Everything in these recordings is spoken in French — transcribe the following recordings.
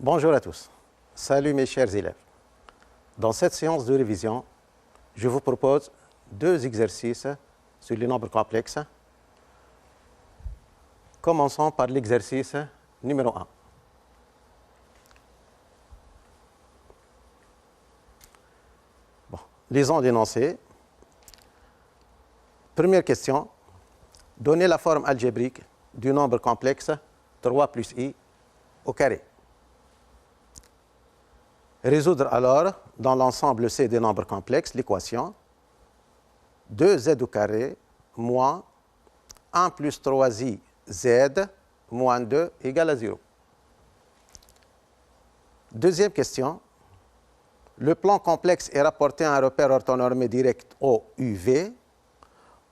Bonjour à tous. Salut mes chers élèves. Dans cette séance de révision, je vous propose deux exercices sur les nombres complexes. Commençons par l'exercice numéro 1. Lisons l'énoncé. Première question. Donnez la forme algébrique du nombre complexe 3 plus i au carré. Résoudre alors, dans l'ensemble C des nombres complexes, l'équation 2z au carré moins 1 plus 3i z moins 2 égale à 0. Deuxième question. Le plan complexe est rapporté à un repère orthonormé direct OUV.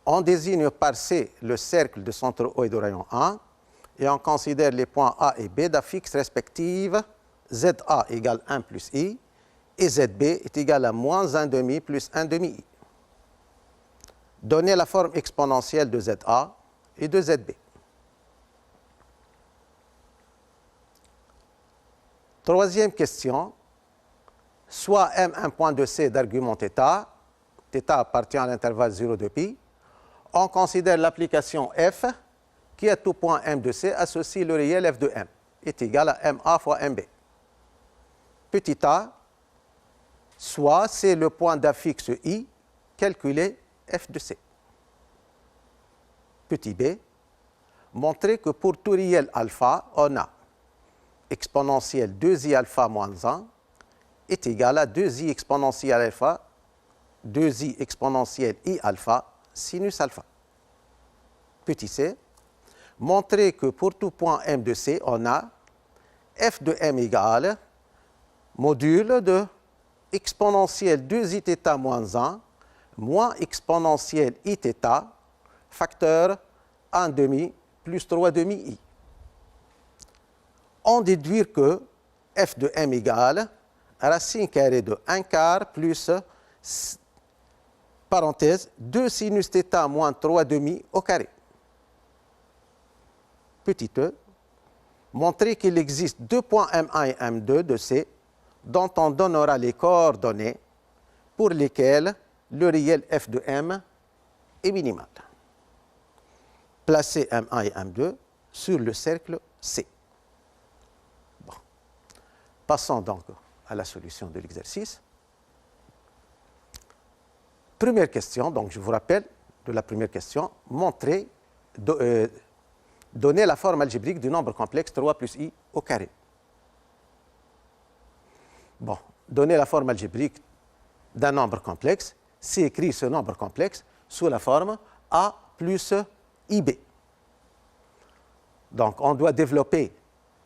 On désigne par C le cercle de centre O et de rayon 1 et on considère les points A et B d'affixes respectives. ZA égale 1 plus I et ZB est égal à moins 1 demi plus 1 demi I. Donnez la forme exponentielle de ZA et de ZB. Troisième question. Soit M un point de C d'argument θ, θ appartient à l'intervalle 0 de pi, on considère l'application F qui à tout point M de C associe le réel F de M est égal à MA fois MB. Petit a, soit c'est le point d'affixe I, calculez F de C. Petit b, montrez que pour tout réel alpha, on a exponentielle 2i alpha moins 1 est égal à 2i exponentielle alpha, 2i exponentielle i alpha, sinus alpha. Petit c, montrez que pour tout point M de C, on a f de M égale module de exponentielle 2i θ moins 1 moins exponentielle i θ facteur 1 demi plus 3 demi i. On déduit que f de M égale racine carrée de 1 quart plus, parenthèse, 2 sinus θ moins 3 demi au carré. Petit e, montrez qu'il existe deux points M1 et M2 de C dont on donnera les coordonnées pour lesquelles le réel f de M est minimal. Placez M1 et M2 sur le cercle C. Bon. Passons donc à la solution de l'exercice. Première question, donc je vous rappelle de la première question, montrez, donnez la forme algébrique du nombre complexe 3 plus i au carré. Bon, donner la forme algébrique d'un nombre complexe, c'est écrire ce nombre complexe sous la forme A plus IB. Donc, on doit développer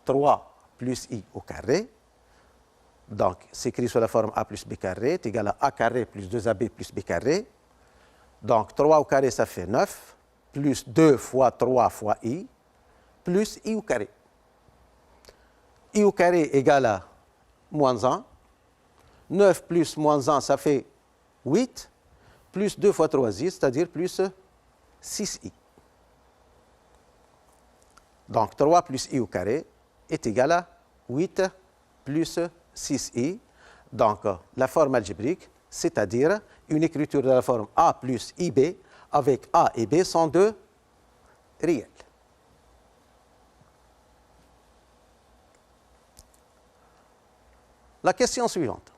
3 plus I au carré. Donc, c'est écrit sous la forme A plus B carré est égal à A carré plus 2AB plus B carré. Donc, 3 au carré, ça fait 9, plus 2 fois 3 fois I, plus I au carré. I au carré égale à moins 1. 9 plus moins 1, ça fait 8, plus 2 fois 3i, c'est-à-dire plus 6i. Donc, 3 plus i au carré est égal à 8 plus 6i. Donc, la forme algébrique, c'est-à-dire une écriture de la forme A plus IB, avec A et B sont deux réels. La question suivante.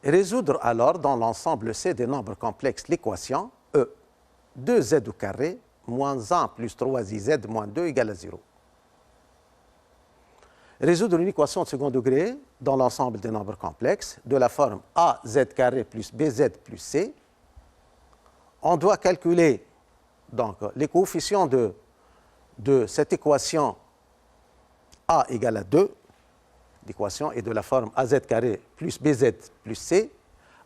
Résoudre alors dans l'ensemble C des nombres complexes l'équation E, 2z au carré moins 1 plus 3iz moins 2 égale à 0. Résoudre une équation de second degré dans l'ensemble des nombres complexes de la forme az carré plus bz plus c. On doit calculer donc les coefficients de cette équation a égale à 2. L'équation est de la forme az carré plus bz plus c.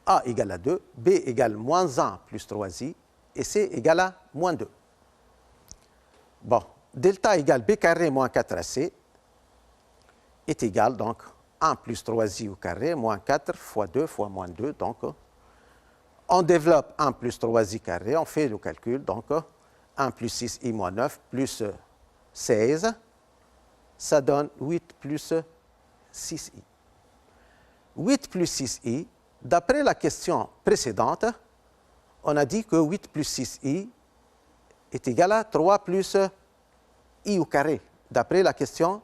A égale à 2, b égale moins 1 plus 3i et c égale à moins 2. Bon, delta égale b carré moins 4ac est égal donc 1 plus 3i au carré moins 4 fois 2 fois moins 2. Donc, on développe 1 plus 3i carré, on fait le calcul. Donc, 1 plus 6i moins 9 plus 16 ça donne 8 plus 6i. 8 plus 6i, d'après la question précédente, on a dit que 8 plus 6i est égal à 3 plus i au carré, d'après la question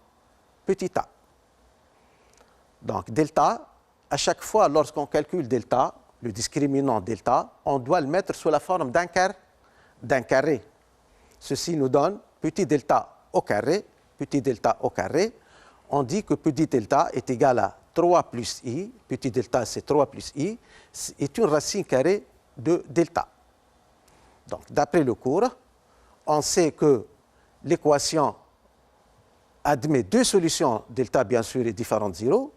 petit a. Donc, delta, à chaque fois, lorsqu'on calcule delta, le discriminant delta, on doit le mettre sous la forme d'un carré. Ceci nous donne petit delta au carré, petit delta au carré. On dit que petit delta est égal à 3 plus i, petit delta c'est 3 plus i, est une racine carrée de delta. Donc, d'après le cours, on sait que l'équation admet deux solutions delta, bien sûr, et différentes zéros.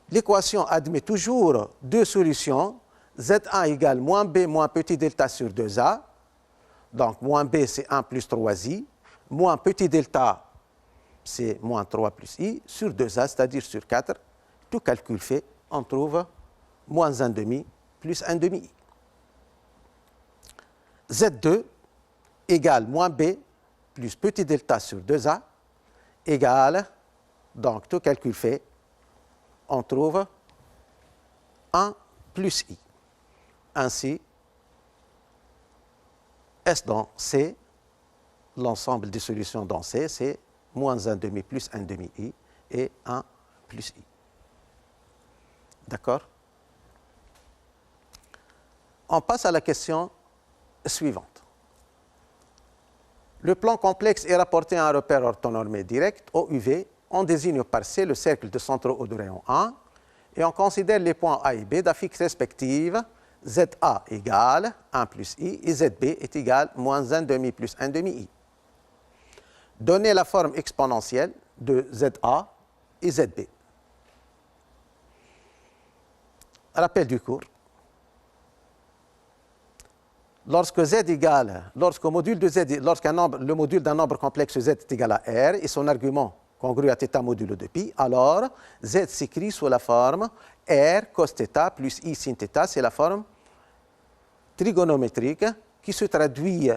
L'équation admet toujours deux solutions, Z1 égale moins B moins petit delta sur 2A. Donc, moins B, c'est 1 plus 3i, moins petit delta, c'est moins 3 plus i, sur 2A, c'est-à-dire sur 4. Tout calcul fait, on trouve moins 1 demi plus 1 demi i. Z2 égale moins B plus petit delta sur 2A égale, donc tout calcul fait, on trouve 1 plus i. Ainsi, S dans C, l'ensemble des solutions dans C, c'est moins 1 demi plus 1 demi i et 1 plus i. D'accord? On passe à la question suivante. Le plan complexe est rapporté à un repère orthonormé direct, OUV. On désigne par C le cercle de centre de rayon 1 et on considère les points A et B d'affixes respectives. ZA égale 1 plus i et ZB est égal moins 1 demi plus 1 demi i. Donnez la forme exponentielle de ZA et ZB. Rappel du cours. Lorsque Z égale, lorsqu'un module de Z, le module d'un nombre complexe Z est égal à R et son argument congru à θ modulo de pi, alors Z s'écrit sous la forme R cos θ plus I sin θ, c'est la forme trigonométrique qui se traduit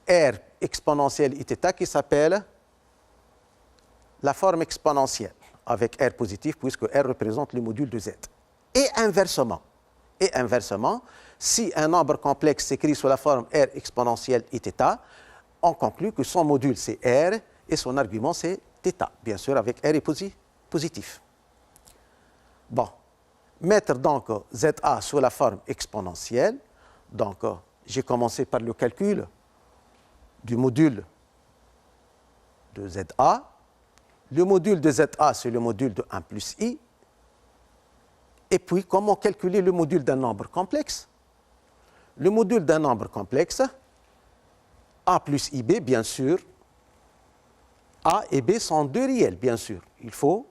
R exponentielle Iθ qui s'appelle la forme exponentielle avec R positif puisque R représente le module de Z. Et inversement, si un nombre complexe s'écrit sous la forme R exponentielle Iθ, on conclut que son module c'est R et son argument c'est θ, bien sûr avec R est positif. Bon, mettre donc ZA sous la forme exponentielle, donc j'ai commencé par le calcul du module de ZA. Le module de ZA, c'est le module de 1 plus I. Et puis, comment calculer le module d'un nombre complexe? Le module d'un nombre complexe, A plus IB, bien sûr, A et B sont deux réels, bien sûr. Il faut,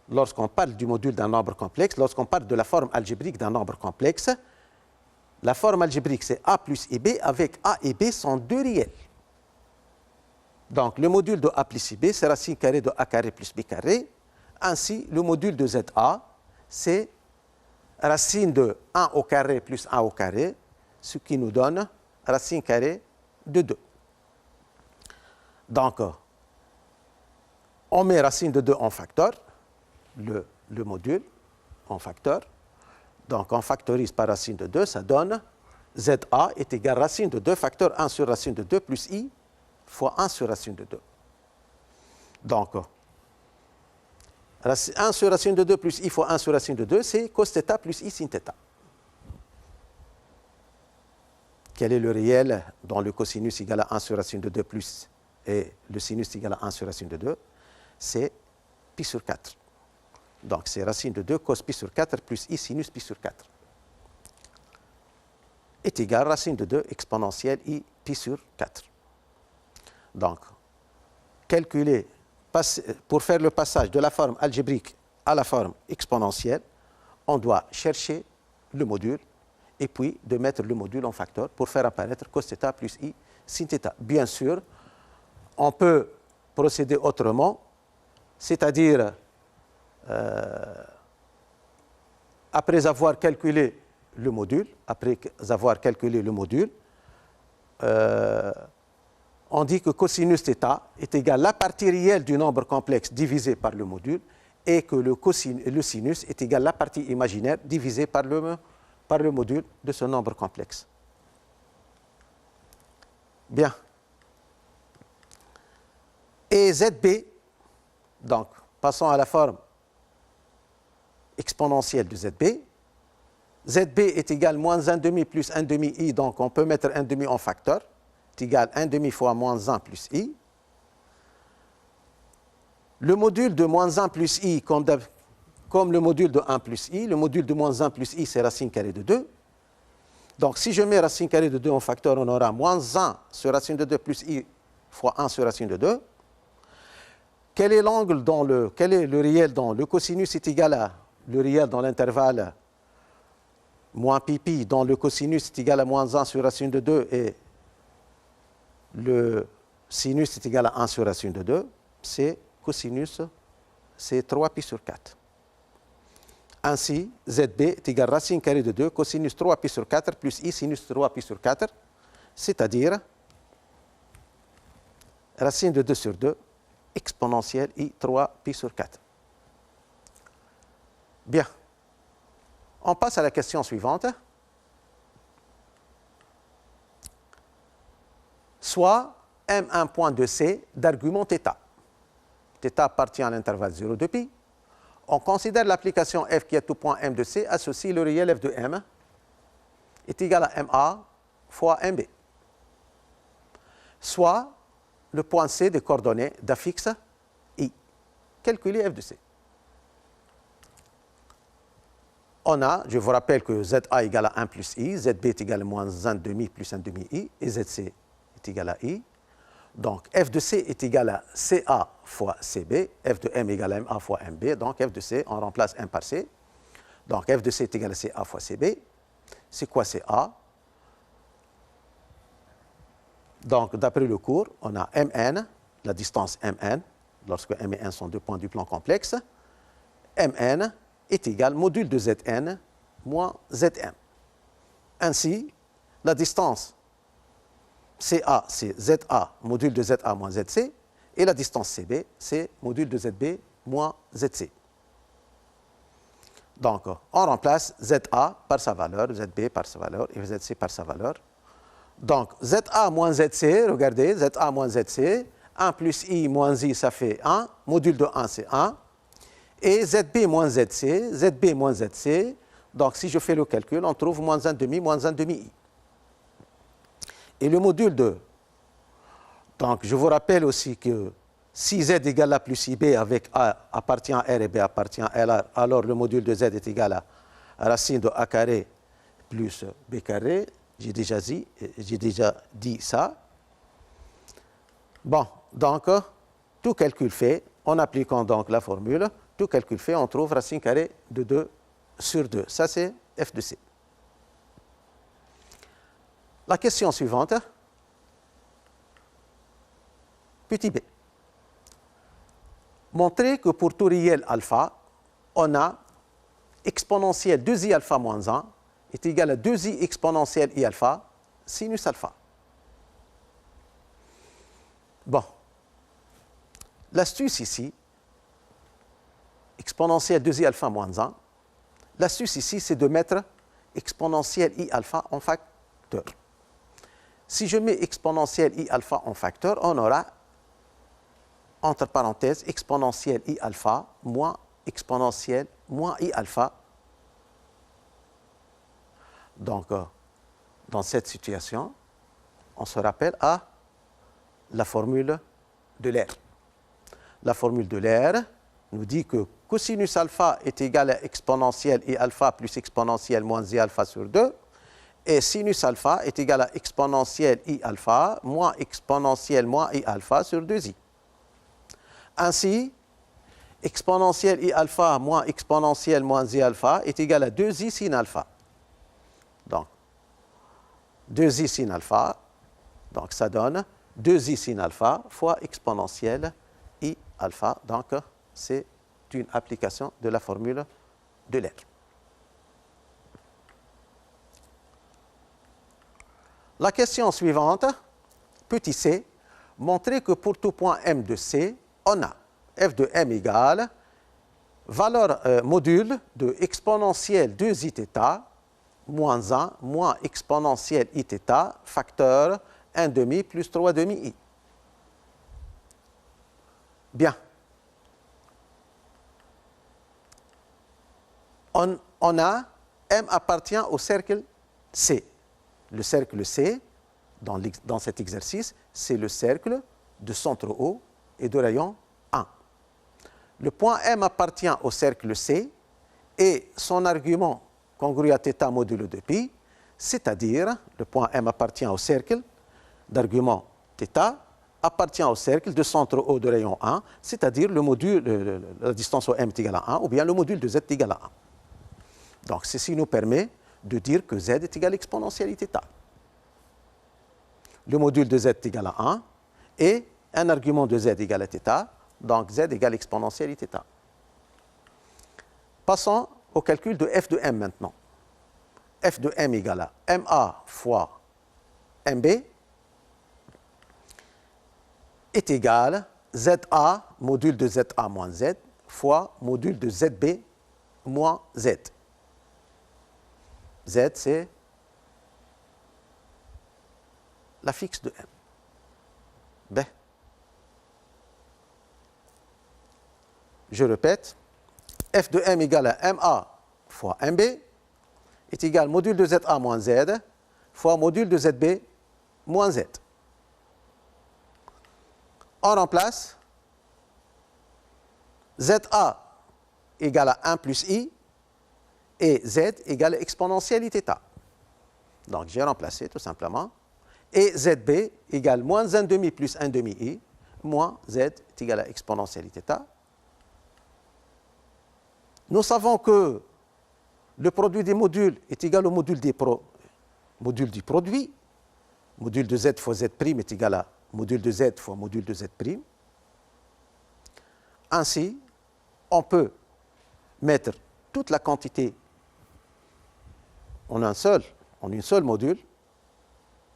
lorsqu'on parle du module d'un nombre complexe, lorsqu'on parle de la forme algébrique d'un nombre complexe, la forme algébrique, c'est A plus IB, avec A et B sont deux réels. Donc, le module de A plus IB, c'est racine carrée de A carré plus B carré. Ainsi, le module de ZA, c'est racine de 1 au carré plus 1 au carré, ce qui nous donne racine carrée de 2. Donc, on met racine de 2 en facteur, le module en facteur. Donc, on factorise par racine de 2, ça donne ZA est égal à racine de 2 facteur 1 sur racine de 2 plus I fois 1 sur racine de 2. Donc, 1 sur racine de 2 plus I fois 1 sur racine de 2, c'est cos θ plus I sin θ. Quel est le réel dont le cosinus égale à 1 sur racine de 2 plus et le sinus égale à 1 sur racine de 2? C'est pi sur 4. Donc, c'est racine de 2 cos pi sur 4 plus I sinus pi sur 4 est égal à racine de 2 exponentielle I pi sur 4. Donc, calculer, pour faire le passage de la forme algébrique à la forme exponentielle, on doit chercher le module et puis de mettre le module en facteur pour faire apparaître cos θ plus I sin θ. Bien sûr, on peut procéder autrement, c'est-à-dire après avoir calculé le module, on dit que cosinus θ est égal à la partie réelle du nombre complexe divisé par le module et que le sinus est égal à la partie imaginaire divisée par le module de ce nombre complexe. Bien. Et ZB, donc passons à la forme exponentielle de ZB. ZB est égal à moins 1 demi plus 1 demi i, donc on peut mettre 1 demi en facteur, est égal à 1 demi fois moins 1 plus i. Le module de moins 1 plus i, comme le module de 1 plus i, le module de moins 1 plus i, c'est racine carrée de 2. Donc, si je mets racine carrée de 2 en facteur, on aura moins 1 sur racine de 2 plus i fois 1 sur racine de 2. Quel est l'angle quel est le réel dans le cosinus est égal à le réel dans l'intervalle moins pi, dont le cosinus est égal à moins 1 sur racine de 2 et le sinus est égal à 1 sur racine de 2, c'est cosinus, c'est 3 pi sur 4. Ainsi, ZB est égal à racine carrée de 2, cosinus 3 pi sur 4 plus i sinus 3 pi sur 4, c'est-à-dire racine de 2 sur 2, exponentielle i 3 pi sur 4. Bien. On passe à la question suivante. Soit M1 point de C d'argument θ. θ appartient à l'intervalle 0 de pi. On considère l'application f qui est au point M de C, associe le réel f de M est égal à MA fois MB. Soit le point C des coordonnées d'affixe I. Calculer f de C. On a, je vous rappelle que ZA égale à 1 plus I, ZB est égal à moins 1 demi plus 1 demi I, et ZC est égal à I. Donc, f de C est égal à CA fois CB, f de M égale à MA fois MB, donc f de C, on remplace M par C. Donc, f de C est égal à CA fois CB. C'est quoi CA? Donc, d'après le cours, on a Mn, la distance Mn, lorsque M et N sont deux points du plan complexe. Mn est égal module de Zn moins Zm. Ainsi, la distance CA, c'est ZA, module de ZA moins ZC, et la distance CB, c'est module de ZB moins ZC. Donc, on remplace ZA par sa valeur, ZB par sa valeur et ZC par sa valeur. Donc, ZA moins ZC, regardez, ZA moins ZC, 1 plus I moins I, ça fait 1, module de 1, c'est 1, et ZB moins ZC, ZB moins ZC, donc si je fais le calcul, on trouve moins 1 demi, moins 1 demi I. Et le module de... Donc, je vous rappelle aussi que si Z égale A plus IB avec A appartient à R et B appartient à L, alors le module de Z est égal à racine de A carré plus B carré. J'ai déjà dit ça. Bon, donc, tout calcul fait, en appliquant donc la formule, tout calcul fait, on trouve racine carrée de 2 sur 2. Ça, c'est f de C. La question suivante, petit b. Montrer que pour tout réel alpha, on a exponentielle 2i alpha moins 1 est égal à 2i exponentielle i alpha sinus alpha. Bon. L'astuce ici, exponentielle 2i alpha moins 1, l'astuce ici, c'est de mettre exponentielle i alpha en facteur. Si je mets exponentielle i alpha en facteur, on aura, entre parenthèses, exponentielle i alpha moins exponentielle moins i alpha. Donc, dans cette situation, on se rappelle à la formule de l'air. La formule de l'air nous dit que cosinus alpha est égal à exponentielle i alpha plus exponentielle moins i alpha sur 2. Et sinus alpha est égal à exponentielle i alpha moins exponentielle moins i alpha sur 2i. Ainsi, exponentielle i alpha moins exponentielle moins i alpha est égal à 2i sin alpha. Donc, 2i sin alpha, donc ça donne 2i sin alpha fois exponentielle i alpha. Donc, c'est une application de la formule de l'air. La question suivante, petit c, montrer que pour tout point M de C, on a f de M égale valeur module de exponentielle 2iθ moins 1 moins exponentielle iθ facteur 1 demi plus 3 demi i. Bien. On a M appartient au cercle C. Le cercle C, dans cet exercice, c'est le cercle de centre O et de rayon 1. Le point M appartient au cercle C et son argument congru à θ modulo de pi, c'est-à-dire le point M appartient au cercle d'argument θ, appartient au cercle de centre O de rayon 1, c'est-à-dire le module, la distance au M est égale à 1, ou bien le module de Z est égal à 1. Donc, ceci nous permet de dire que Z est égal à exponentielle θ. Le module de Z est égal à 1 et un argument de Z égale à θ, donc Z égale exponentielle θ. Passons au calcul de f de M maintenant. F de M égale à MA fois MB est égal à ZA, module de ZA moins Z, fois module de ZB moins Z. Z, c'est la fixe de M. B. Je répète, f de M égale à MA fois MB est égal à module de ZA moins Z fois module de ZB moins Z. On remplace ZA égale à 1 plus I et Z égale à exponentielle Iθ. Donc, j'ai remplacé tout simplement. Et ZB égale moins 1 demi plus 1 demi I, moins Z est égal à exponentielle Iθ. Nous savons que le produit des modules est égal au module du produit. Module de Z fois Z' est égal à module de Z fois module de Z'. Ainsi, on peut mettre toute la quantité en une seule module.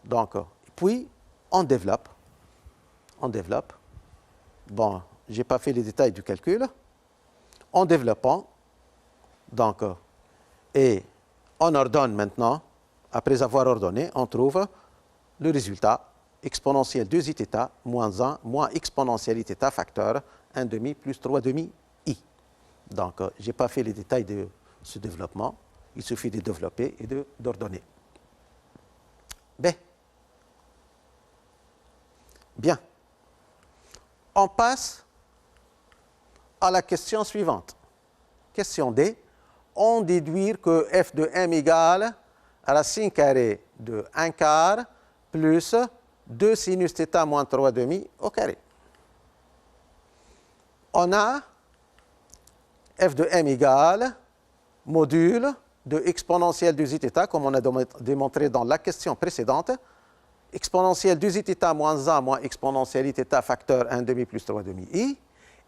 Donc, puis, on développe. Bon, je n'ai pas fait les détails du calcul. En développant, donc, et on ordonne maintenant, après avoir ordonné, on trouve le résultat exponentielle 2iθ moins 1 moins exponentielle iθ facteur 1 demi plus 3 demi i. Donc, je n'ai pas fait les détails de ce développement. Il suffit de développer et d'ordonner. B. Bien. On passe à la question suivante. Question D. On déduit que f de M égale racine carrée de 1 quart plus 2 sinus θ moins 3 demi au carré. On a f de M égale module de exponentielle 2iθ, comme on a démontré dans la question précédente, exponentielle 2iθ moins 1 moins exponentielle iθ facteur 1 demi plus 3 demi i,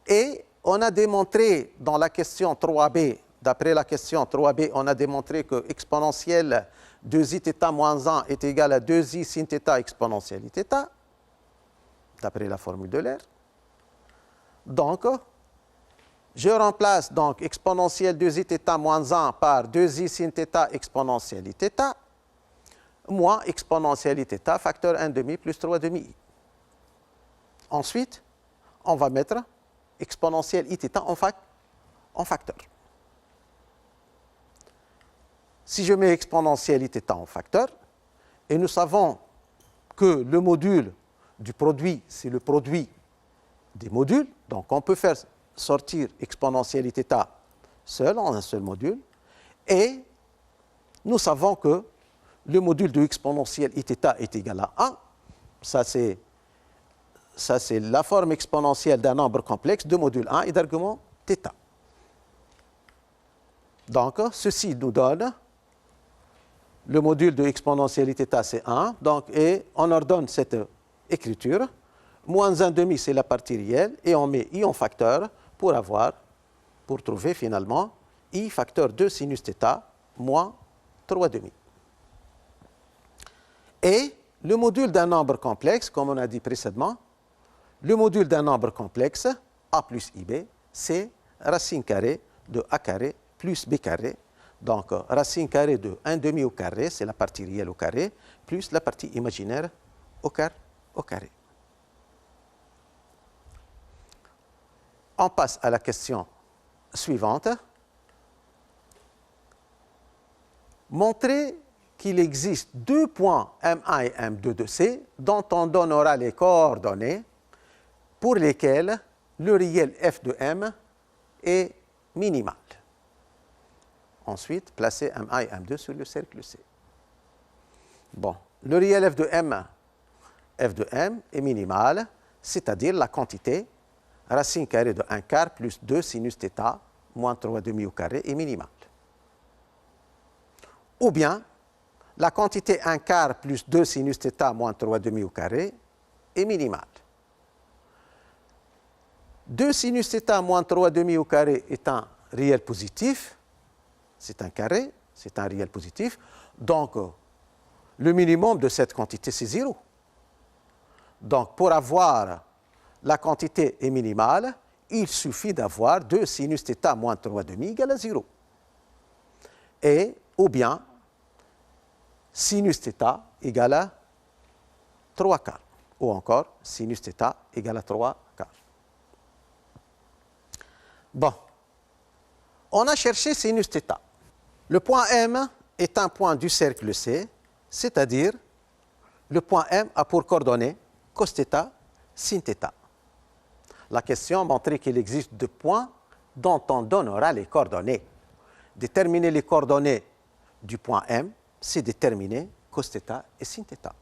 et on a démontré dans la question 3b, d'après la question 3b, on a démontré que exponentielle 2iθ moins 1 est égal à 2i sin θ exponentielle iθ, d'après la formule de l'air. Donc, je remplace donc exponentielle 2iθ moins 1 par 2i sin θ exponentielle iθ, moins exponentielle iθ facteur 1 demi plus 3 demi i. Ensuite, on va mettre exponentielle iθ en facteur. Si je mets exponentielle iθ en facteur, et nous savons que le module du produit, c'est le produit des modules, donc on peut faire sortir exponentielle iθ seul, en un seul module, et nous savons que le module de exponentielle iθ est égal à 1. Ça, c'est la forme exponentielle d'un nombre complexe de module 1 et d'argument θ. Donc, ceci nous donne le module de exponentielle iθ, c'est 1. Donc, et on ordonne cette écriture. Moins 1 demi, c'est la partie réelle, et on met i en facteur pour trouver finalement i facteur 2 sinus θ moins 3 demi. Et le module d'un nombre complexe, comme on a dit précédemment, Le module d'un nombre complexe, a plus ib, c'est racine carrée de a carré plus b carré. Donc, racine carrée de 1 demi au carré, c'est la partie réelle au carré, plus la partie imaginaire au carré. On passe à la question suivante. Montrez qu'il existe deux points M1 et M2 de C dont on donnera les coordonnées pour lesquels le réel f de M est minimal. Ensuite, placez M1 et M2 sur le cercle C. Bon, le réel f de M est minimal, c'est-à-dire la quantité racine carrée de 1 quart plus 2 sinus θ moins 3 demi au carré est minimale. Ou bien, la quantité 1 quart plus 2 sinus θ moins 3 demi au carré est minimale. 2 sinus θ moins 3 demi au carré est un réel positif, c'est un carré, c'est un réel positif, donc le minimum de cette quantité c'est 0. Donc pour avoir la quantité est minimale, il suffit d'avoir 2 sinus θ moins 3 demi égale à 0. Et, ou bien, sinus θ égale à 3 quarts, ou encore sinus θ égale à 3 quarts. Bon, on a cherché sinus θ. Le point M est un point du cercle C, c'est-à-dire le point M a pour coordonnées cos θ, sin θ. La question montrait qu'il existe deux points dont on donnera les coordonnées. Déterminer les coordonnées du point M, c'est déterminer cos θ et sin θ.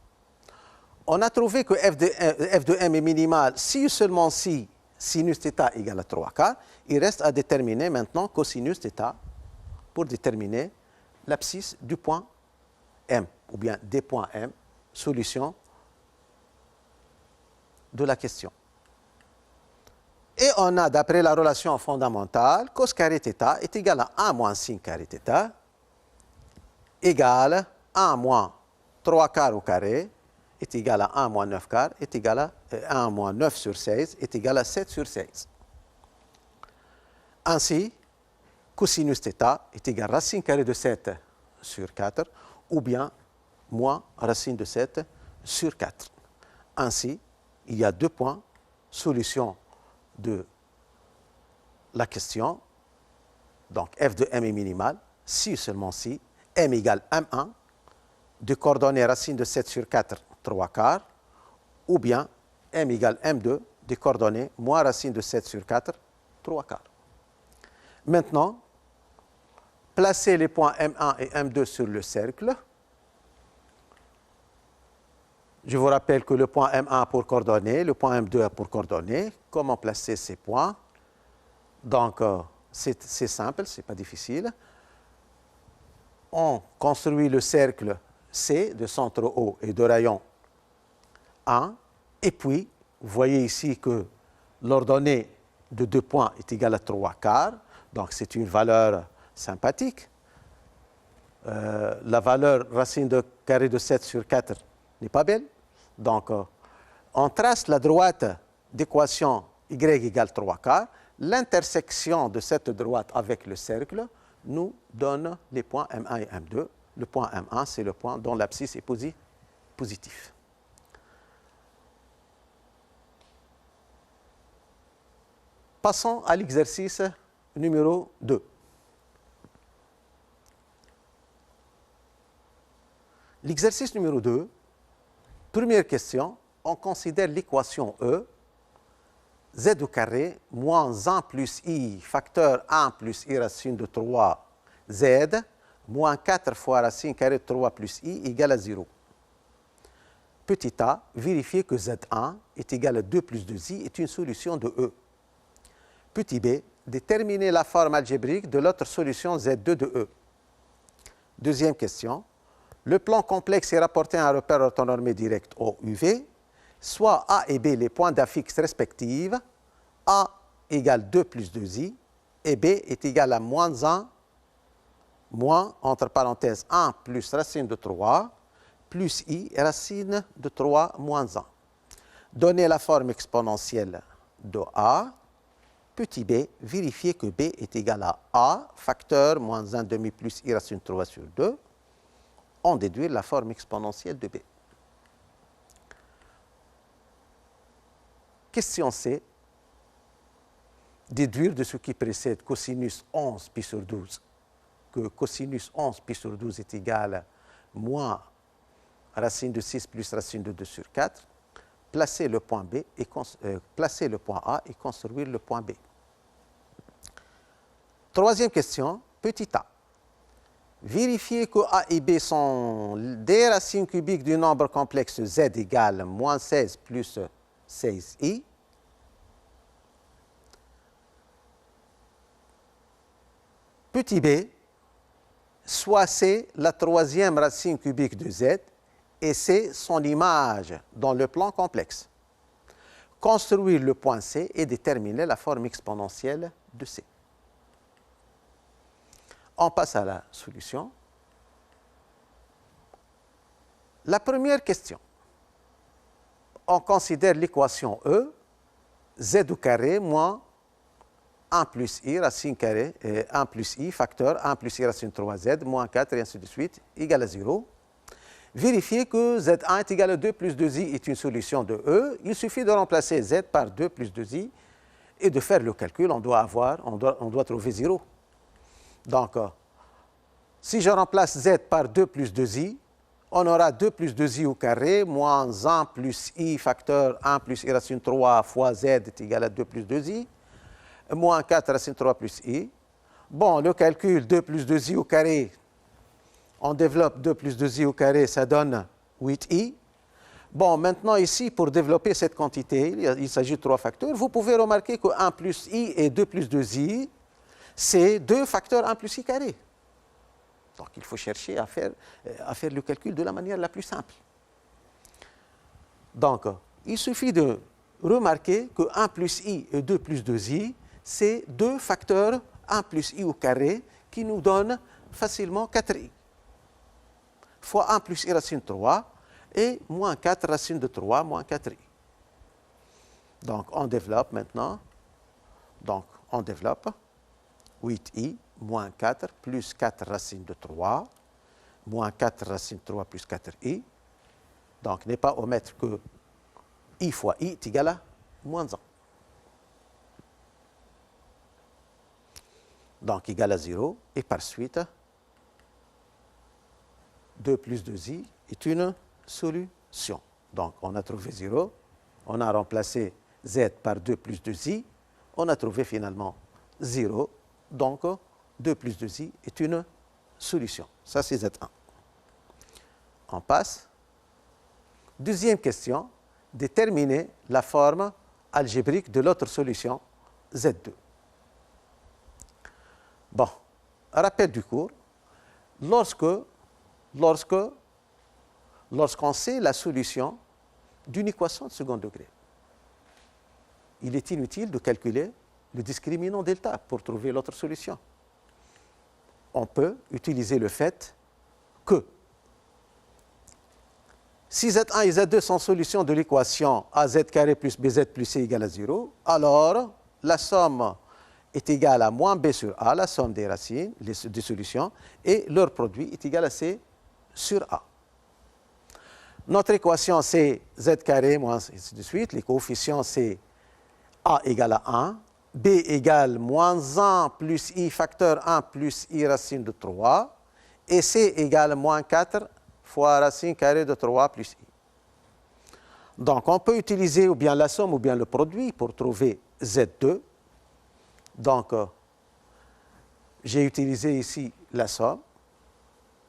On a trouvé que f de M est minimal si seulement si sinus θ égale à 3 quarts. Il reste à déterminer maintenant cosinus θ pour déterminer l'abscisse du point M, ou bien des points M, solution de la question. Et on a, d'après la relation fondamentale, cos carré θ est égal à 1 moins sin carré θ égale 1 moins 3 quarts au carré est égal à 1 moins 9 quarts est égal à 1 moins 9 sur 16 est égal à 7 sur 16. Ainsi, cosinus θ est égal à racine carrée de 7 sur 4 ou bien moins racine de 7 sur 4. Ainsi, il y a deux points, solution de la question. Donc, f de M est minimal si seulement si M égale M1 de coordonnées racine de 7 sur 4, 3 quarts, ou bien M égale M2 de coordonnées moins racine de 7 sur 4, 3 quarts. Maintenant, placez les points M1 et M2 sur le cercle. Je vous rappelle que le point M1 a pour coordonnées, le point M2 a pour coordonnées. Comment placer ces points? Donc, c'est simple, ce n'est pas difficile. On construit le cercle C de centre O et de rayon 1. Et puis, vous voyez ici que l'ordonnée de deux points est égale à 3 quarts. Donc, c'est une valeur sympathique. La valeur racine de carré de 7 sur 4 n'est pas belle. Donc, on trace la droite d'équation y égale 3 quarts. L'intersection de cette droite avec le cercle nous donne les points M1 et M2. Le point M1, c'est le point dont l'abscisse est positif. Passons à l'exercice numéro 2. L'exercice numéro 2, première question, on considère l'équation E, z au carré moins 1 plus i facteur 1 plus i racine de 3 z moins 4 fois racine carrée de 3 plus i égale à 0. Petit a, vérifiez que z1 est égal à 2 plus 2i est une solution de E. Petit b, déterminer la forme algébrique de l'autre solution z2 de E. Deuxième question, le plan complexe est rapporté à un repère orthonormé direct OUV, soit A et B les points d'affixe respectifs, A égale 2 plus 2i, et B est égal à moins 1, moins, entre parenthèses, 1 plus racine de 3, plus i racine de 3 moins 1. Donner la forme exponentielle de A, petit b, vérifier que b est égal à A, facteur moins 1 demi plus I racine 3 sur 2, en déduire la forme exponentielle de b. Question C. Déduire de ce qui précède cosinus 11 pi sur 12 que cosinus 11 pi sur 12 est égal à moins racine de 6 plus racine de 2 sur 4, placer le point B et placer le point A et construire le point B. Troisième question, petit a. Vérifier que A et B sont des racines cubiques du nombre complexe Z égale moins 16 plus 16i. Petit b, soit C la troisième racine cubique de Z et C son image dans le plan complexe. Construire le point C et déterminer la forme exponentielle de C. On passe à la solution. La première question. On considère l'équation E, Z au carré moins 1 plus I racine carrée, 1 plus I facteur 1 plus I racine 3Z moins 4 et ainsi de suite égale à 0. Vérifier que Z1 est égal à 2 plus 2I est une solution de E. Il suffit de remplacer Z par 2 plus 2I et de faire le calcul. On doit trouver 0. Donc, si je remplace Z par 2 plus 2I, on aura 2 plus 2I au carré, moins 1 plus I facteur 1 plus I racine 3 fois Z est égal à 2 plus 2I, moins 4 racine 3 plus I. Bon, le calcul 2 plus 2I au carré, on développe 2 plus 2I au carré, ça donne 8I. Bon, maintenant ici, pour développer cette quantité, il s'agit de 3 facteurs. Vous pouvez remarquer que 1 plus I et 2 plus 2I, c'est 2 facteurs 1 plus I carré. Donc, il faut chercher à faire le calcul de la manière la plus simple. Donc, il suffit de remarquer que 1 plus I et 2 plus 2I, c'est 2 facteurs 1 plus I au carré qui nous donnent facilement 4I. Fois 1 plus I racine 3 et moins 4 racine de 3 moins 4I. Donc, on développe maintenant. Donc, on développe 8I moins 4 plus 4 racine de 3 moins 4 racine de 3 plus 4I. Donc, n'est pas omettre que I fois I est égal à moins 1. Donc, égal à 0. Et par suite, 2 plus 2i est une solution. Donc, on a trouvé 0. On a remplacé Z par 2 plus 2i. On a trouvé finalement 0. Donc, 2 plus 2i est une solution. Ça, c'est Z1. On passe. Deuxième question. Déterminer la forme algébrique de l'autre solution, Z2. Bon, rappel du cours. Lorsqu'on sait la solution d'une équation de second degré, il est inutile de calculer le discriminant delta pour trouver l'autre solution. On peut utiliser le fait que si Z1 et Z2 sont solutions de l'équation AZ carré plus BZ plus C égale à 0, alors la somme est égale à moins B sur A, la somme des racines, des solutions, et leur produit est égal à C sur A. Notre équation, c'est Z carré moins ainsi de suite. Les coefficients, c'est A égale à 1, B égale moins 1 plus I facteur 1 plus I racine de 3, et C égale moins 4 fois racine carrée de 3 plus I. Donc, on peut utiliser ou bien la somme ou bien le produit pour trouver Z2. Donc, j'ai utilisé ici la somme.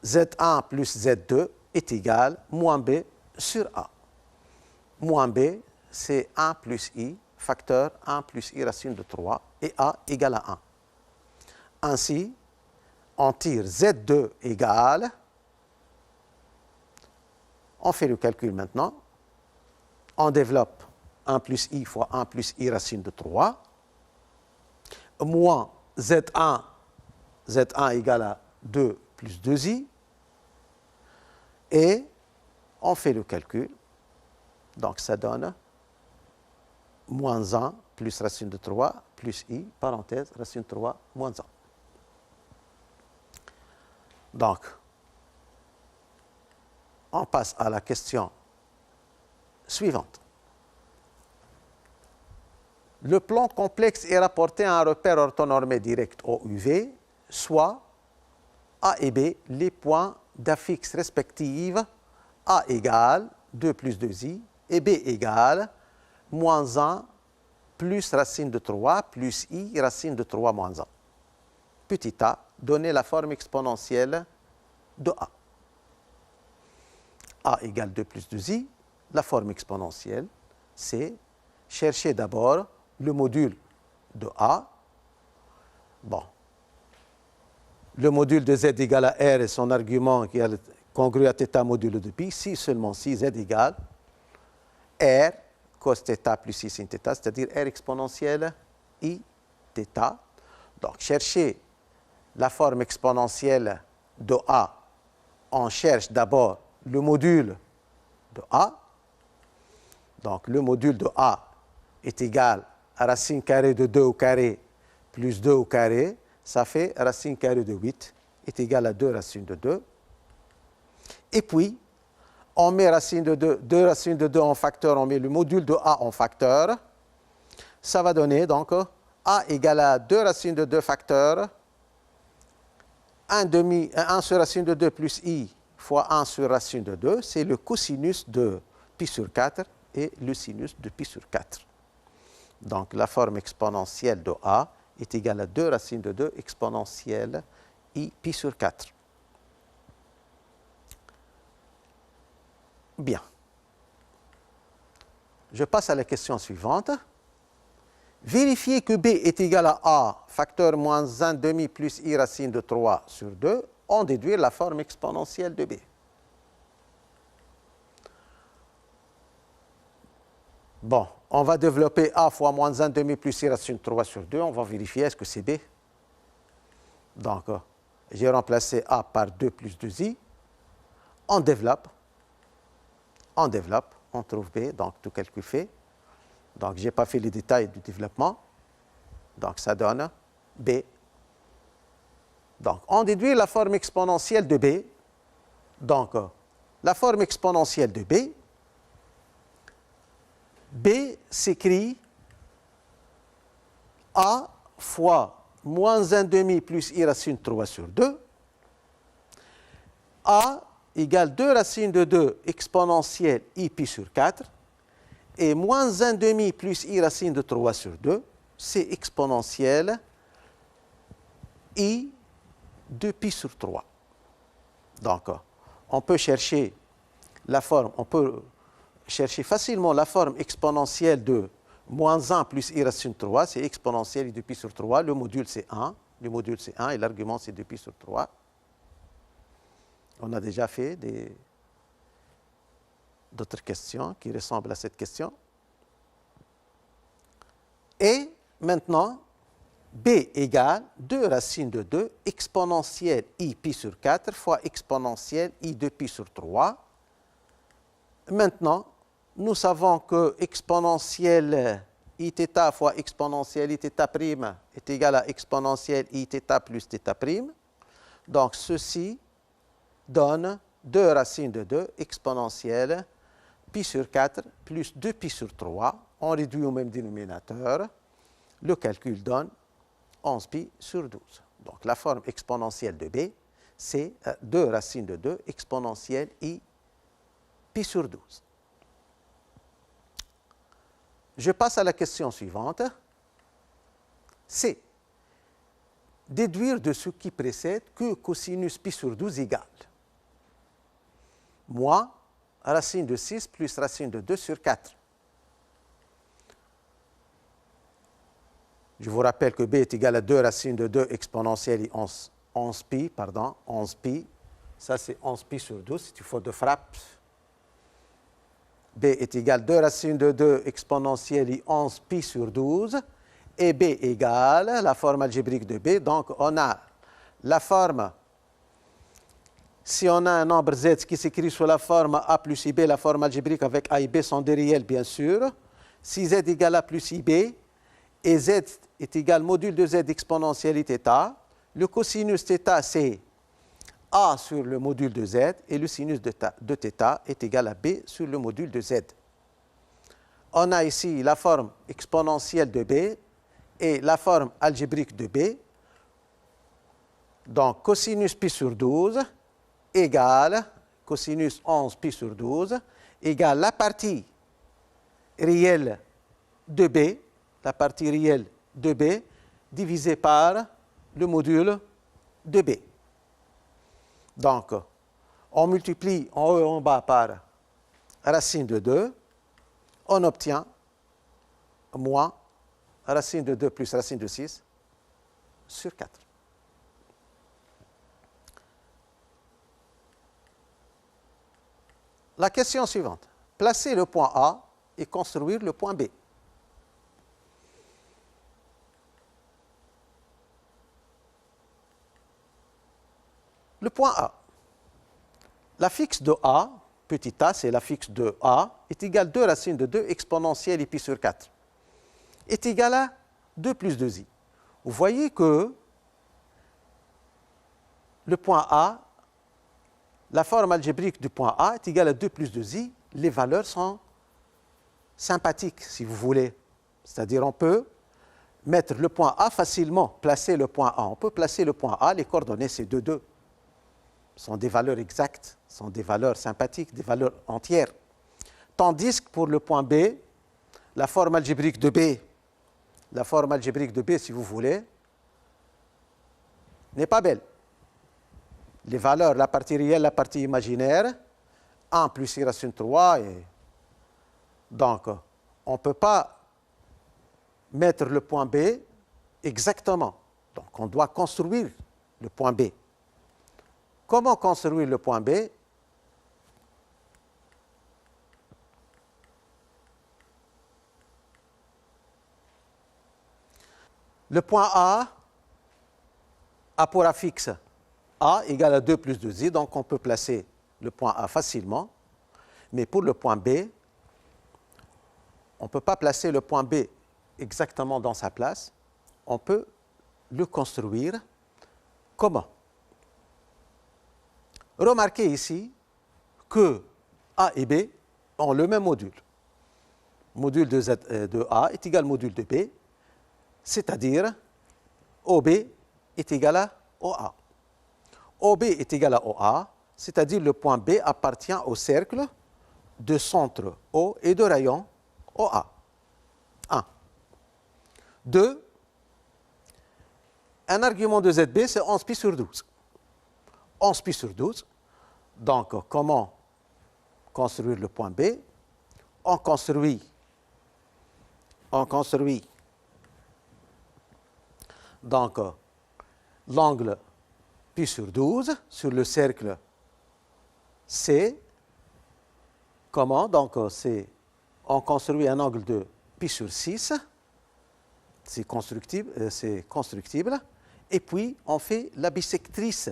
Z1 plus Z2 est égal à moins B sur A. Moins B, c'est 1 plus I, facteur 1 plus I racine de 3, et A égale à 1. Ainsi, on tire Z2 égale, on fait le calcul maintenant, on développe 1 plus I fois 1 plus I racine de 3, moins Z1 égale à 2 plus 2I, et on fait le calcul. Donc, ça donne moins 1 plus racine de 3 plus I, parenthèse, racine de 3 moins 1. Donc, on passe à la question suivante. Le plan complexe est rapporté à un repère orthonormé direct OUV, soit A et B, les points d'affixe respectifs A égale 2 plus 2i et B égale moins 1 plus racine de 3 plus i racine de 3 moins 1. Petit a, donner la forme exponentielle de a. A égale 2 plus 2i, la forme exponentielle, c'est chercher d'abord le module de a. Bon. Le module de z égale à r et son argument qui est congru à θ modulo de pi, si seulement si z égale r cos θ plus i sin θ, c'est-à-dire r exponentielle i θ. Donc, chercher la forme exponentielle de a, on cherche d'abord le module de a. Donc, le module de a est égal à racine carrée de 2 au carré plus 2 au carré. Ça fait racine carrée de 8 est égal à 2 racines de 2. Et puis, on met racine de 2, 2 racines de 2 en facteur, on met le module de a en facteur. Ça va donner donc a égale à 2 racines de 2 facteurs, 1 sur racine de 2 plus i fois 1 sur racine de 2, c'est le cosinus de pi sur 4 et le sinus de pi sur 4. Donc, la forme exponentielle de a est égale à 2 racines de 2 exponentielle i pi sur 4. Bien. Je passe à la question suivante. Vérifier que b est égal à a, facteur moins 1 demi plus i racine de 3 sur 2, en déduire la forme exponentielle de b. Bon, on va développer a fois moins 1 demi plus i racine de 3 sur 2. On va vérifier est-ce que c'est b. Donc, j'ai remplacé a par 2 plus 2i. On développe. On trouve b, donc tout calcul fait. Donc, je n'ai pas fait les détails du développement. Donc, ça donne b. Donc, on déduit la forme exponentielle de b. Donc, la forme exponentielle de b, b s'écrit a fois moins 1 demi plus i racine de 3 sur 2. A égale 2 racines de 2 exponentielle i pi sur 4. Et moins 1 demi plus i racine de 3 sur 2, c'est exponentielle i de pi sur 3. Donc, on peut chercher la forme, on peut chercher facilement la forme exponentielle de moins 1 plus i racine de 3, c'est exponentielle i de pi sur 3. Le module, c'est 1. Le module, c'est 1 et l'argument, c'est 2 pi sur 3. On a déjà fait d'autres questions qui ressemblent à cette question. Et maintenant, b égale 2 racines de 2 exponentielle i pi sur 4 fois exponentielle i de pi sur 3. Maintenant, nous savons que exponentielle iθ fois exponentielle iθ' est égal à exponentielle iθ plus θ'. Donc, ceci donne 2 racines de 2 exponentielle pi sur 4 plus 2 pi sur 3. On réduit au même dénominateur. Le calcul donne 11 pi sur 12. Donc, la forme exponentielle de b, c'est 2 racines de 2 exponentielle i pi sur 12. Je passe à la question suivante. C'est déduire de ce qui précède que cosinus pi sur 12 égale moins racine de 6 plus racine de 2 sur 4. Je vous rappelle que b est égal à 2 racines de 2 exponentielle 11 pi, pardon, 11 pi. Ça, c'est 11 pi sur 12, c'est une faute de frappe. b est égal à 2 racines de 2 exponentielle 11 pi sur 12. Et b égale la forme algébrique de b. Donc, on a la forme, si on a un nombre z qui s'écrit sous la forme a plus ib, la forme algébrique avec a et b sont des réels, bien sûr. si z égale a plus ib, et z est égal module de z exponentielle θ, le cosinus θ, c'est a sur le module de z, et le sinus de θ est égal à b sur le module de z. On a ici la forme exponentielle de b et la forme algébrique de b. Donc, cosinus pi sur 12 égale cosinus 11 pi sur 12 égale la partie réelle de b, divisée par le module de b. Donc, on multiplie en haut et en bas par racine de 2, on obtient moins racine de 2 plus racine de 6 sur 4. La question suivante. Placer le point A et construire le point B. Le point A. La fixe de A, petit a, c'est la fixe de A, est égale à 2 racines de 2 exponentielle et pi sur 4, est égale à 2 plus 2i. Vous voyez que le point A, la forme algébrique du point A est égale à 2 plus 2i. Les valeurs sont sympathiques, si vous voulez. C'est-à-dire, on peut mettre le point A facilement, placer le point A. On peut placer le point A, les coordonnées, c'est 2, 2. Ce sont des valeurs exactes, ce sont des valeurs sympathiques, des valeurs entières. Tandis que pour le point B, la forme algébrique de B, si vous voulez, n'est pas belle. Les valeurs, la partie réelle, la partie imaginaire, 1 plus i racine 3. Et donc, on ne peut pas mettre le point B exactement. Donc, on doit construire le point B. Comment construire le point B? Le point A a pour affixe A égale à 2 plus 2i, donc on peut placer le point A facilement. Mais pour le point B, on ne peut pas placer le point B exactement dans sa place. On peut le construire. Comment? Remarquez ici que A et B ont le même module. Module de A est égal au module de B, c'est-à-dire OB est égal à OA. OB est égal à OA, c'est-à-dire le point B appartient au cercle de centre O et de rayon OA. 1. 2. Un argument de ZB, c'est 11 pi sur 12. 11 pi sur 12. Donc, comment construire le point B? On construit donc l'angle pi sur 12 sur le cercle C. Comment? Donc, on construit un angle de pi sur 6. C'est constructible. Et puis, on fait la bissectrice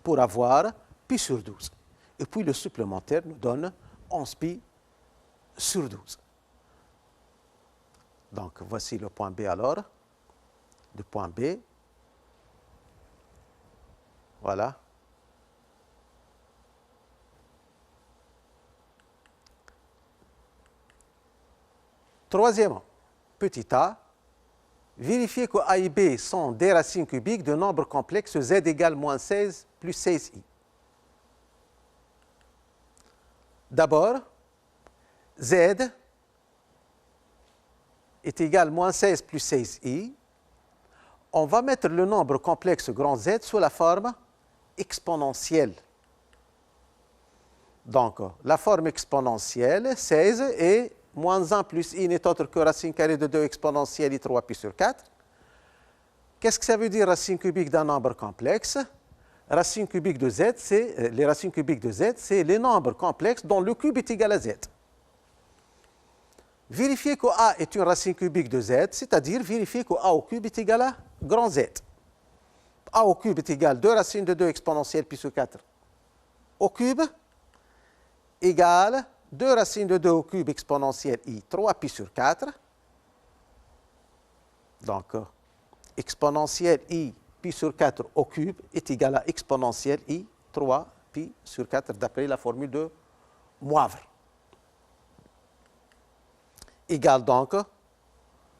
pour avoir pi sur 12. Et puis, le supplémentaire nous donne 11 pi sur 12. Donc, voici le point B alors. Le point B. Voilà. Troisièmement, petit a, vérifiez que A et B sont des racines cubiques de nombres complexes z égale moins 16 plus 16i. D'abord, z est égal à moins 16 plus 16i. On va mettre le nombre complexe grand Z sous la forme exponentielle. Donc, la forme exponentielle, 16, et moins 1 plus i n'est autre que racine carrée de 2 exponentielle i 3 pi sur 4. Qu'est-ce que ça veut dire racine cubique d'un nombre complexe? Racine cubique de Z, les racines cubiques de Z, c'est les nombres complexes dont le cube est égal à Z. Vérifiez que A est une racine cubique de Z, c'est-à-dire vérifier que A au cube est égal à grand Z. A au cube est égal à 2 racines de 2 exponentielle pi sur 4 au cube égale 2 racines de 2 au cube exponentielle i 3pi sur 4. Donc, exponentielle i pi sur 4 au cube est égal à exponentielle i 3pi sur 4 d'après la formule de Moivre. Égale donc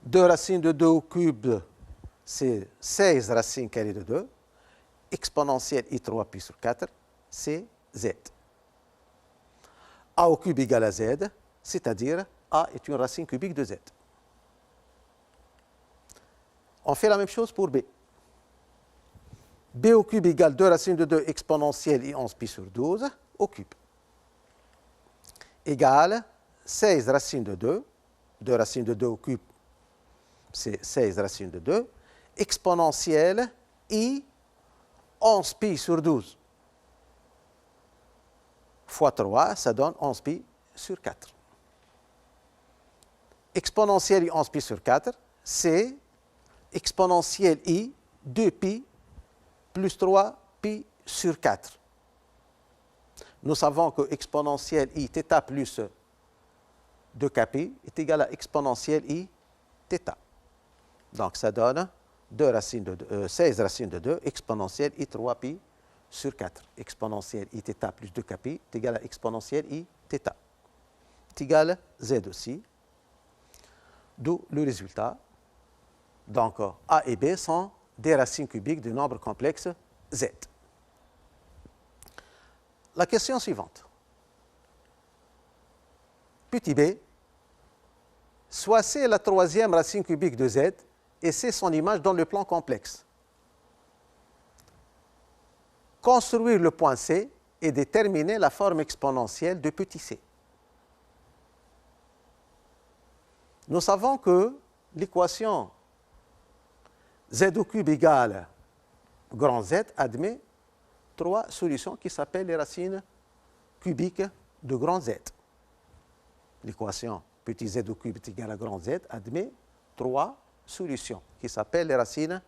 2 racines de 2 au cube, c'est 16 racines carrées de 2. Exponentielle i 3pi sur 4, c'est z. A au cube égale à z, c'est-à-dire a est une racine cubique de z. On fait la même chose pour b. B au cube égale 2 racines de 2 exponentielle i 11pi sur 12 au cube. Égale 16 racines de 2. 2 racines de 2 au cube, c'est 16 racines de 2. Exponentielle i 11pi sur 12 fois 3, ça donne 11pi sur 4. Exponentielle i 11pi sur 4, c'est exponentielle i 2pi plus 3pi sur 4. Nous savons que exponentielle i θ plus 2kpi est égal à exponentielle i θ. Donc ça donne 16 racines de 2 exponentielle i 3pi sur 4. Exponentielle i θ plus 2kpi est égal à exponentielle i θ. est égal à z aussi. D'où le résultat. Donc a et b sont des racines cubiques du nombre complexe z. La question suivante. Petit b, soit C est la troisième racine cubique de z et c'est son image dans le plan complexe. Construire le point C et déterminer la forme exponentielle de petit c. Nous savons que l'équation z au cube égale grand Z admet 3 solutions qui s'appellent les racines cubiques de grand Z. L'équation petit z au cube est égal à grand Z admet 3 solutions qui s'appellent les racines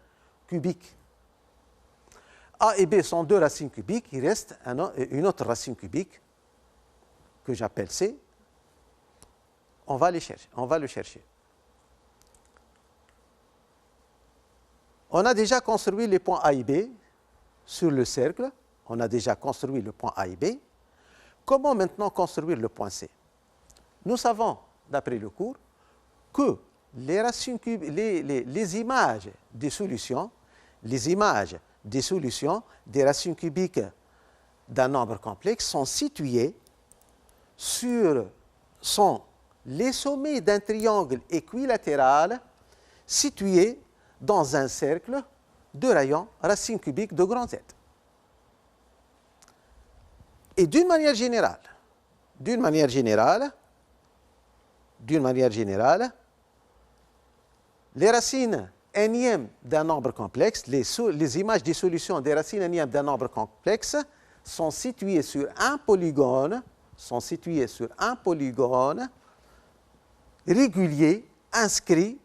cubiques. A et B sont 2 racines cubiques, il reste une autre racine cubique que j'appelle C. On va le chercher. On a déjà construit les points A et B sur le cercle. On a déjà construit le point A et B. Comment maintenant construire le point C? Nous savons, d'après le cours, que les racines les images des solutions, des racines cubiques d'un nombre complexe sont situées sont les sommets d'un triangle équilatéral situé dans un cercle de rayon racine cubique de grand Z. Et d'une manière générale, les racines énièmes d'un nombre complexe, les images des solutions des racines énièmes d'un nombre complexe sont situées sur un polygone, régulier inscrit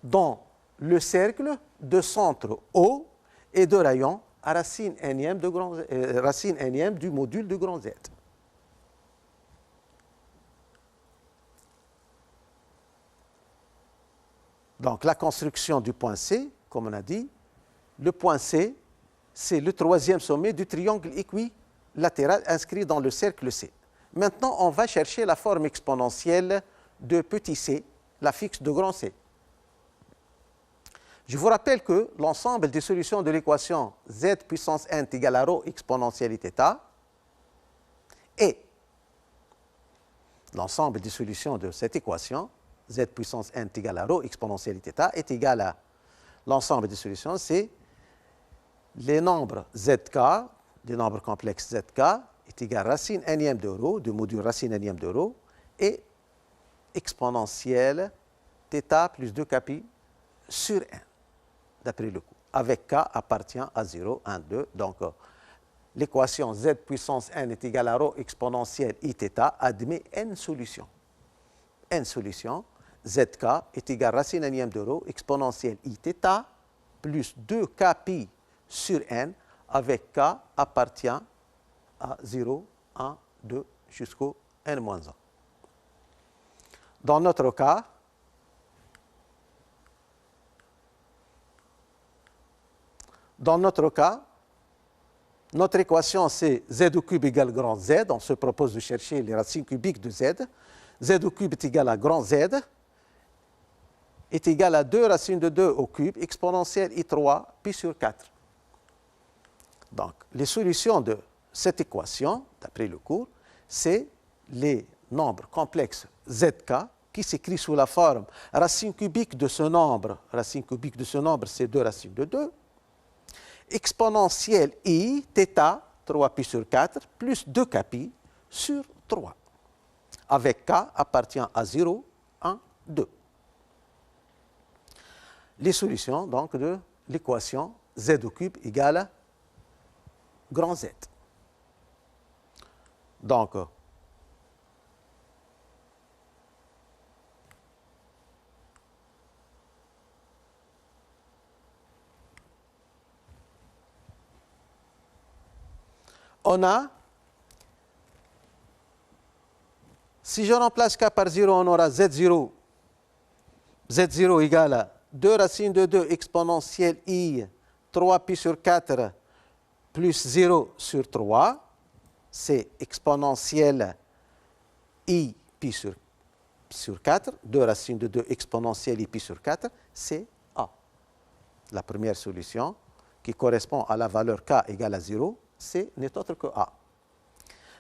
dans le cercle de centre O et de rayon à racine énième du module de grand Z. Donc la construction du point C, comme on a dit, le point C, c'est le troisième sommet du triangle équilatéral inscrit dans le cercle C. Maintenant, on va chercher la forme exponentielle de petit c, la fixe de grand C. Je vous rappelle que l'ensemble des solutions de l'équation z puissance n est égal à ρ exponentielle θ et l'ensemble des solutions de cette équation z puissance n est égal à ρ exponentielle θ est égal à l'ensemble des solutions, c'est les nombres zk, des nombres complexes zk, est égal à racine énième de ρ, du module racine énième de ρ, et exponentielle θ plus 2kpi sur n, d'après le cours, avec k appartient à 0, 1, 2. Donc, l'équation z puissance n est égal à ρ exponentielle iθ admet n solutions. N solutions, zk est égal à racine énième de ρ exponentielle iθ plus 2kpi sur n, avec k appartient à 0, 1, 2 jusqu'au n-1. Dans notre cas, notre équation c'est z au cube égale grand Z. On se propose de chercher les racines cubiques de Z. Z au cube est égal à grand Z est égal à 2 racines de 2 au cube exponentielle I3 pi sur 4. Donc, les solutions de cette équation, d'après le cours, c'est les nombres complexes zk qui s'écrit sous la forme racine cubique de ce nombre. Racine cubique de ce nombre, c'est 2 racines de 2. Exponentielle I, θ, 3 pi sur 4, plus 2k pi sur 3. Avec k appartient à 0, 1, 2. Les solutions donc de l'équation z au cube égale grand Z. Donc, on a, si je remplace k par 0, on aura z0. Z0 égale à 2 racines de 2 exponentielle I, 3 pi sur 4 plus 0 sur 3. C'est exponentielle I pi sur 4. 2 racines de 2 exponentielle I pi sur 4, c'est A. La première solution qui correspond à la valeur k égale à 0, n'est autre que A.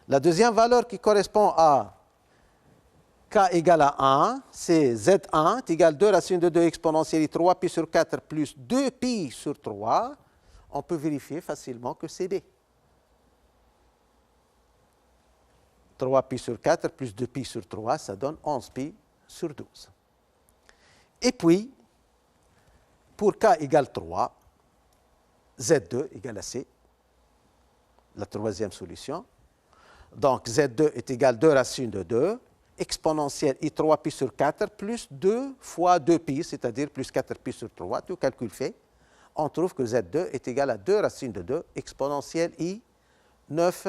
La deuxième valeur qui correspond à k égale à 1, c'est Z1 est égal à 2 racines de 2 exponentielle 3 pi sur 4 plus 2 pi sur 3. On peut vérifier facilement que c'est B. 3 pi sur 4 plus 2 pi sur 3, ça donne 11 pi sur 12. Et puis, pour k égale 3, Z2 égale à C, la troisième solution. Donc, Z2 est égal à 2 racines de 2, exponentielle I3 pi sur 4, plus 2 fois 2 pi, c'est-à-dire plus 4 pi sur 3, tout calcul fait. On trouve que Z2 est égal à 2 racines de 2, exponentielle I 9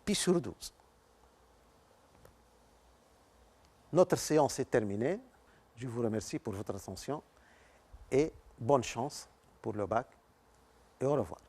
pi sur 12. Notre séance est terminée. Je vous remercie pour votre attention et bonne chance pour le bac et au revoir.